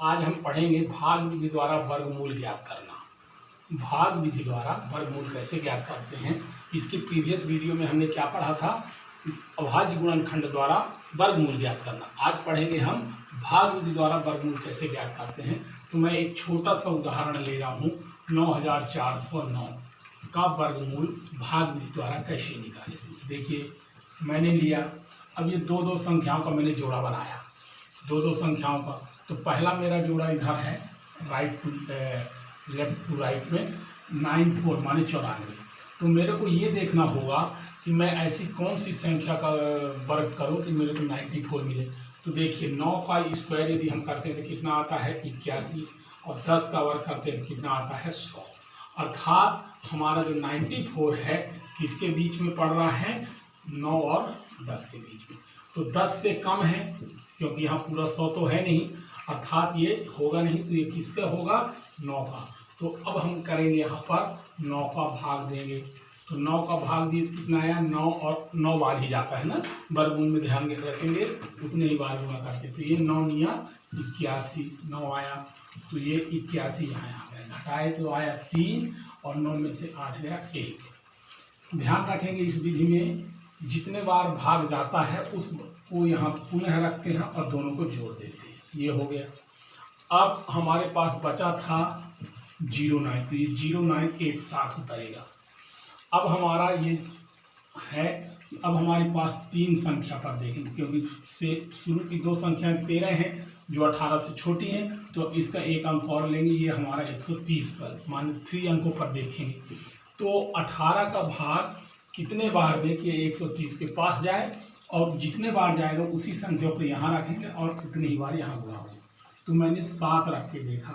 आज हम पढ़ेंगे भाग विधि द्वारा वर्गमूल ज्ञात करना। भाग विधि द्वारा वर्गमूल कैसे ज्ञात करते हैं, इसके प्रीवियस वीडियो में हमने क्या पढ़ा था, अभाज्य गुणनखंड द्वारा वर्गमूल ज्ञात करना। आज पढ़ेंगे हम भाग विधि द्वारा वर्गमूल कैसे ज्ञात करते हैं। तो मैं एक छोटा सा उदाहरण ले रहा हूँ, 9409 का वर्गमूल भाग विधि द्वारा कैसे निकालें। देखिए मैंने लिया, अब ये दो संख्याओं का मैंने जोड़ा बनाया, दो संख्याओं का। तो पहला मेरा जोड़ा इधर है right to left to right में 94 माने 94। तो मेरे को ये देखना होगा कि मैं ऐसी कौन सी संख्या का वर्ग करूं कि मेरे को 94 मिले। तो देखिए 9 का स्क्वायर यदि हम करते हैं तो कितना आता है 81, और 10 का वर्ग करते हैं तो कितना आता है 100। अर्थात हमारा जो 94 है किसके बीच में पड़ रहा है, 9 और 10 के बीच में। तो 10 से कम है क्योंकि यहाँ पूरा 100 तो है नहीं, अर्थात ये होगा नहीं। तो ये किसका होगा, 9 का। तो अब हम करेंगे यहाँ पर 9 का भाग देंगे। तो 9 का भाग दिए कितना आया, 9 और 9 बार ही जाता है ना, वर्गमूल में ध्यान रखेंगे उतने ही बार गुणा करते। तो ये 9 निया 81, 9 आया तो ये 81 यहाँ आ गया, घटाए तो आया 3 और 9 में से 8 गया 1। ध्यान रखेंगे इस विधि में जितने बार भाग जाता है उसको यहाँ पुनः रखते हैं और दोनों को जोड़ देते हैं। ये हो गया। अब हमारे पास बचा था 09, तो ये 09 एक साथ उतरेगा। अब हमारा ये है, अब हमारे पास 3 संख्या पर देखेंगे क्योंकि से शुरू की 2 संख्याएं 13 हैं जो 18 से छोटी हैं। तो इसका एक अंक और लेंगे, ये हमारा 130 पर मान 3 अंकों पर देखेंगे। तो 18 का भाग कितने बार दे कि 130 के पास जाए, और जितने बार जाएगा उसी संख्या को यहाँ रखेंगे और उतनी ही बार यहाँ गुणा होगा। तो मैंने 7 रख के देखा,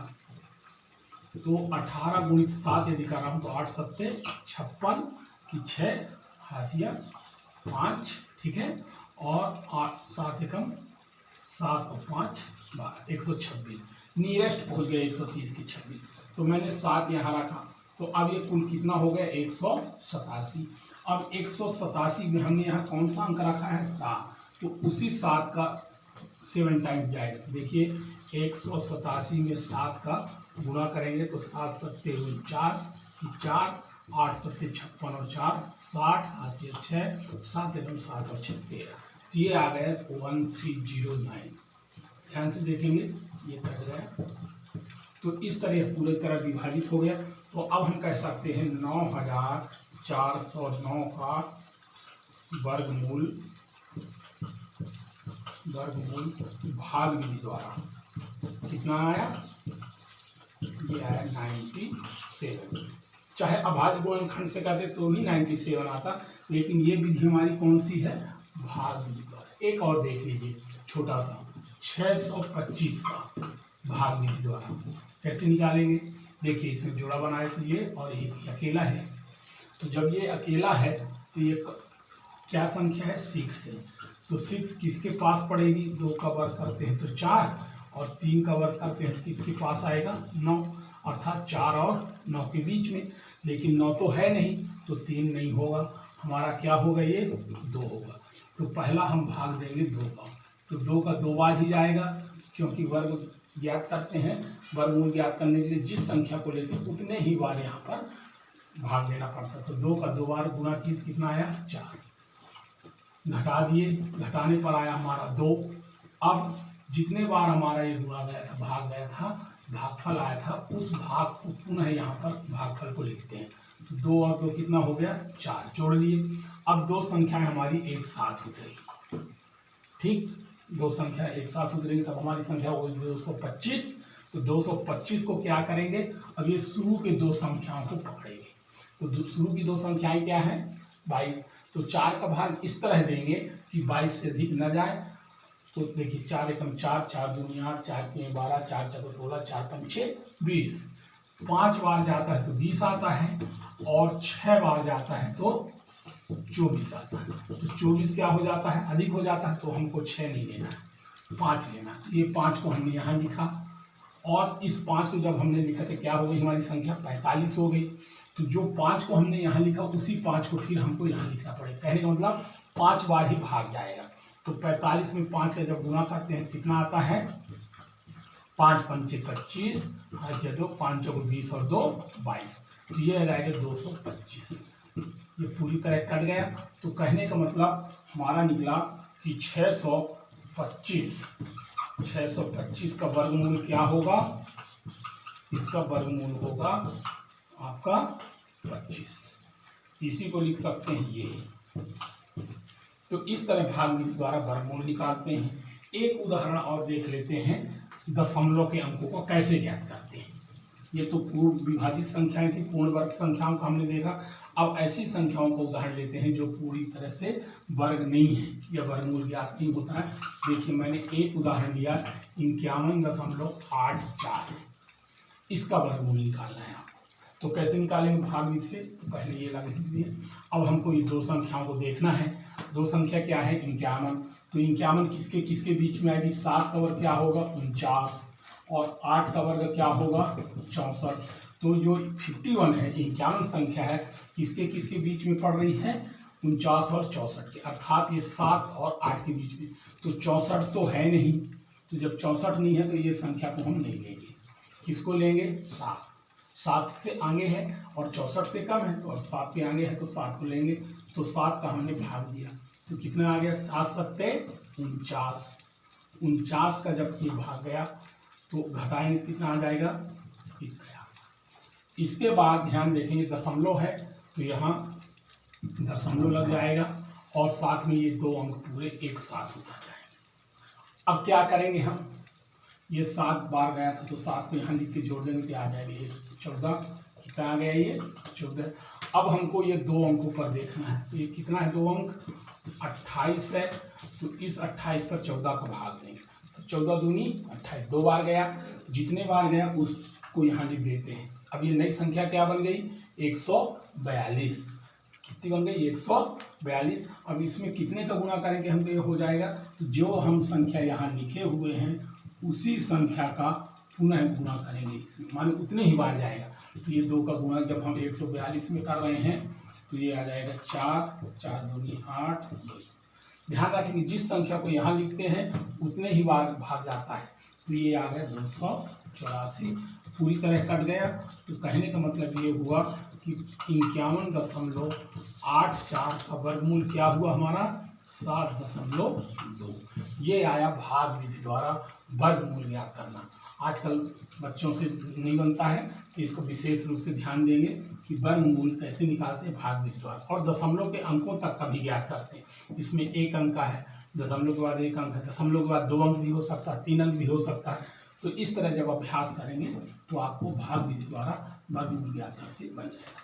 तो 18 गुणित 7 यदि कर रहा हूँ तो 8 सत्ते 56 की 6 हाशिया 5, ठीक है, और 8 7 एकम 7 और 5 12 126। नियरेस्ट पहुँच गया 130 की 26। तो मैंने 7 यहाँ रखा, तो अब ये कुल कितना हो गया 187। अब 187 में हमने यहाँ कौन सा अंक रखा है 7, तो उसी 7 का 7 टाइम्स जाएगा। देखिए 187 में 7 का गुणा करेंगे तो 7 सत्ते 49, 4 8 सत्ते 56 और 4 60 हाशिया 6 7 एवं 7 और 6 13। ये आ गया 1309। ध्यान से देखेंगे ये कट गया। तो इस तरह पूरी तरह विभाजित हो गया। तो अब हम कह सकते हैं 9409 का वर्गमूल भाग विधि द्वारा कितना आया, ये आया 97। चाहे अभाज्य गुणनखंड से करते तो भी 97 आता, लेकिन ये विधि हमारी कौन सी है, भाग विधि द्वारा। एक और देख लीजिए छोटा सा 625 का भाग विधि द्वारा कैसे निकालेंगे। देखिए इसमें जोड़ा बनाए तो ये, और ये अकेला है। तो जब ये अकेला है तो ये क्या संख्या है 6 है। तो 6 किसके पास पड़ेगी, 2 का वर्ग करते हैं तो 4, और 3 का वर्ग करते हैं तो किसके पास आएगा 9, अर्थात 4 और 9 के बीच में। लेकिन 9 तो है नहीं तो 3 नहीं होगा, हमारा क्या होगा ये 2 होगा। तो पहला हम भाग देंगे 2 का, तो 2 का 2 बार ही जाएगा क्योंकि वर्ग ज्ञात करते हैं। वर्गमूल ज्ञात करने के लिए जिस संख्या को लेते हैं उतने ही बार यहाँ पर भाग देना पड़ता है। तो 2 का 2 बार गुणा की कितना आया 4, घटा दिए, घटाने पर आया हमारा 2। अब जितने बार हमारा ये गुणा गया था, भाग गया था, भागफल आया था, उस भाग को पुनः यहाँ पर भागफल को लिखते हैं। तो 2 और 2 कितना हो गया 4, जोड़ लिए। अब 2 संख्याएं हमारी एक साथ उतरेगी, ठीक, 2 संख्या एक साथ उतरेंगी तब हमारी संख्या हो 225। तो 225 को क्या करेंगे, अब ये शुरू के 2 संख्याओं को पकड़ेंगे। तो शुरू की 2 संख्याएं क्या है 22। तो 4 का भाग इस तरह देंगे कि 22 से अधिक न जाए। तो देखिए 4 एकम 4, 4 दूनी 8, 4 3 12, 4 4 16, 4 5 6 20। 5 बार जाता है तो 20 आता है, और 6 बार जाता है तो 24 आता है। तो 24 क्या हो जाता है, अधिक हो जाता है, तो हमको 6 नहीं लेना है, 5 लेना है। तो ये 5 को हमने यहाँ लिखा, और इस 5 को जब हमने लिखा तो क्या हो गई हमारी संख्या 45 हो गई। तो जो 5 को हमने यहाँ लिखा उसी 5 को फिर हमको यहाँ लिखना पड़ेगा। कहने का मतलब 5 बार ही भाग जाएगा। तो 45 में 5 का जब गुणा करते हैं तो कितना आता है 5 पंचे 25, 2 5 चौको 20 और 2 22, तो ये आ जाएगा 225। ये पूरी तरह कट गया। तो कहने का मतलब हमारा निकला कि 625 का वर्गमूल क्या होगा, इसका वर्गमूल होगा आपका 25। इसी को लिख सकते हैं ये। तो इस तरह भाग विधि द्वारा वर्गमूल निकालते हैं। एक उदाहरण और देख लेते हैं, दशमलव के अंकों को कैसे ज्ञात करते हैं। ये तो पूर्ण विभाजित संख्याएं थी, पूर्ण वर्ग संख्याओं को हमने देखा। अब ऐसी संख्याओं को उदाहरण लेते हैं जो पूरी तरह से वर्ग नहीं है या वर्गमूल ज्ञात नहीं होता है। देखिए मैंने एक उदाहरण लिया 51.84, इसका वर्गमूल निकालना है आपको। तो कैसे निकालेंगे भाग विधि से, पहले ये लगा दीजिए। अब हमको ये दो संख्याओं को देखना है। दो संख्या क्या है 51, तो 51 किसके किसके बीच में आएगी, 7 का वर्ग क्या होगा 49 और 8 का वर्ग क्या होगा 64। तो जो 51 है 51 संख्या है किसके किसके बीच में पड़ रही है 49 और 64 के, अर्थात ये 7 और 8 के बीच में। तो 64 तो है नहीं, तो जब 64 नहीं है तो ये संख्या को हम नहीं लेंगे। किसको लेंगे 7, 7 से आगे है और 64 से कम है और 7 के आगे है तो 7 को लेंगे। तो 7 का हमने भाग दिया तो कितना आ गया 7 सत्ते 49। 49 का जब ये भाग गया तो घटाएंगे कितना आ जाएगा इतना। इसके बाद ध्यान देखेंगे दशमलव है तो यहाँ दशमलव लग जाएगा और साथ में ये दो अंक पूरे एक साथ होता जाएंगे। अब क्या करेंगे हम, ये 7 बार गया था तो 7 को यहाँ लिख के जोड़ देंगे तो आ जाएगा ये 14। कितना आ गया ये 14। अब हमको ये दो अंकों पर देखना है, तो ये कितना है दो अंक 28 है, तो इस 28 पर 14 का भाग देंगे तो 14 दूनी 28, 2 बार गया, जितने बार गया उसको यहाँ लिख देते हैं। अब ये नई संख्या क्या बन गई 142। कितनी बन गई 142। अब इसमें कितने का गुणा करेंगे हम तो ये हो जाएगा, तो जो हम संख्या यहाँ लिखे हुए हैं उसी संख्या का पुनः गुणा करेंगे इसमें, माने उतने ही बार जाएगा। तो ये 2 का गुणा जब हम 142 में कर रहे हैं तो ये आ जाएगा 4, 4 दूनी 8। ध्यान रखेंगे जिस संख्या को यहाँ लिखते हैं उतने ही बार भाग जाता है। तो ये आ गया 284, पूरी तरह कट गया। तो कहने का मतलब ये हुआ कि 51.84 का वर्गमूल क्या हुआ हमारा 7.2। ये आया भाग विधि द्वारा वर्गमूल ज्ञात करना। आजकल बच्चों से नहीं बनता है तो इसको विशेष रूप से ध्यान देंगे कि वर्गमूल कैसे निकालते हैं भाग विधि द्वारा। और दशमलव के अंकों तक का भी ज्ञात करते हैं। इसमें एक अंक का है, दशमलव के बाद एक अंक है, दशमलव के बाद 2 अंक भी हो सकता है, 3 अंक भी हो सकता है। तो इस तरह जब अभ्यास करेंगे तो आपको भाग विधि द्वारा वर्गमूल ज्ञात करके बन जाएगा।